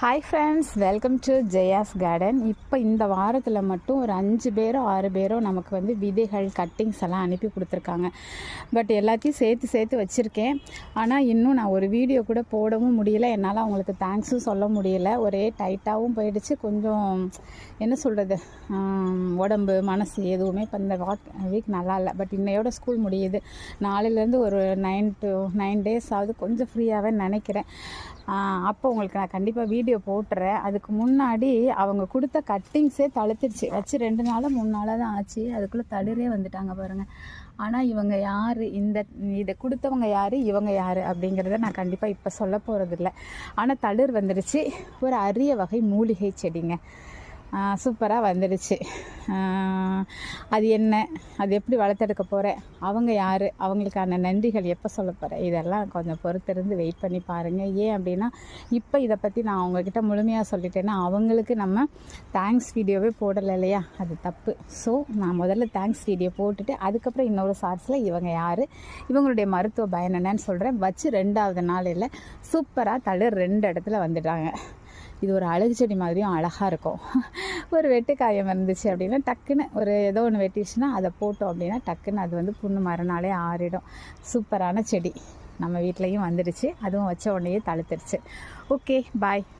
Hi friends, welcome to Jaya's garden. இப்போ இந்த வாரத்தில் மட்டும் ஒரு 5 பேரோ 6 பேரோ நமக்கு வந்து விதைகள் கட்டிங்ஸ் எல்லாம் அனுப்பி கொடுத்துருக்காங்க. பட் எல்லாத்தையும் சேர்த்து வச்சுருக்கேன். ஆனால் இன்னும் நான் ஒரு வீடியோ கூட போடவும் முடியல. என்னால் அவங்களுக்கு தேங்க்ஸும் சொல்ல முடியல. ஒரே டைட்டாகவும் போயிடுச்சு. கொஞ்சம் என்ன சொல்கிறது, உடம்பு மனசு எதுவுமே இப்போ இந்த வீக் நல்லா இல்லை. பட் இன்னையோட ஸ்கூல் முடியுது. நாளையிலேருந்து ஒரு 9 days ஆகுது. கொஞ்சம் ஃப்ரீயாகவே நினைக்கிறேன். அப்போ உங்களுக்கு நான் கண்டிப்பாக வீடியோ போட்டுறேன். அதுக்கு முன்னாடி அவங்க கொடுத்த கட்டிங்ஸே தழுத்துருச்சு. வச்சு 2 நாளோ 3 நாளாக தான் ஆச்சு. அதுக்குள்ளே தளிரே வந்துட்டாங்க பாருங்கள். ஆனால் இவங்க யார், இதை கொடுத்தவங்க யார், இவங்க யார் அப்படிங்கிறத நான் கண்டிப்பாக இப்போ சொல்ல போகிறதில்ல. ஆனால் தளிர் வந்துடுச்சு. ஒரு அரிய வகை மூலிகை செடிங்க. சூப்பராக வந்துடுச்சு. அது என்ன, அது எப்படி வளர்த்தெடுக்க போகிறேன், அவங்க யார், அவங்களுக்கான நன்றிகள் எப்போ சொல்ல போகிறேன், இதெல்லாம் கொஞ்சம் பொறுத்திருந்து வெயிட் பண்ணி பாருங்கள். ஏன் அப்படின்னா, இப்போ இதை பற்றி நான் அவங்கக்கிட்ட முழுமையாக சொல்லிட்டேன்னா அவங்களுக்கு நம்ம தேங்க்ஸ் வீடியோவே போடலை இல்லையா, அது தப்பு. ஸோ நான் முதல்ல தேங்க்ஸ் வீடியோ போட்டுட்டு அதுக்கப்புறம் இன்னொரு ஷார்ட்ஸில் இவங்க யார், இவங்களுடைய மருத்துவ பயன் என்னன்னு சொல்கிறேன். வச்சு 2வது நாளில் சூப்பராக தளிர் 2 இடத்துல வந்துட்டாங்க. இது ஒரு அழகு செடி மாதிரியும் அழகாக இருக்கும். ஒரு வெட்டுக்காயம் இருந்துச்சு அப்படின்னா டக்குன்னு ஏதோ ஒன்று வெட்டிடுச்சுன்னா அதை போட்டோம் அப்படின்னா டக்குன்னு அது வந்து புண்ணு மறுநாளே ஆறிடும். சூப்பரான செடி நம்ம வீட்லேயும் வந்துடுச்சு. அதுவும் வச்ச உடனேயே தழுத்துருச்சு. ஓகே, பாய்.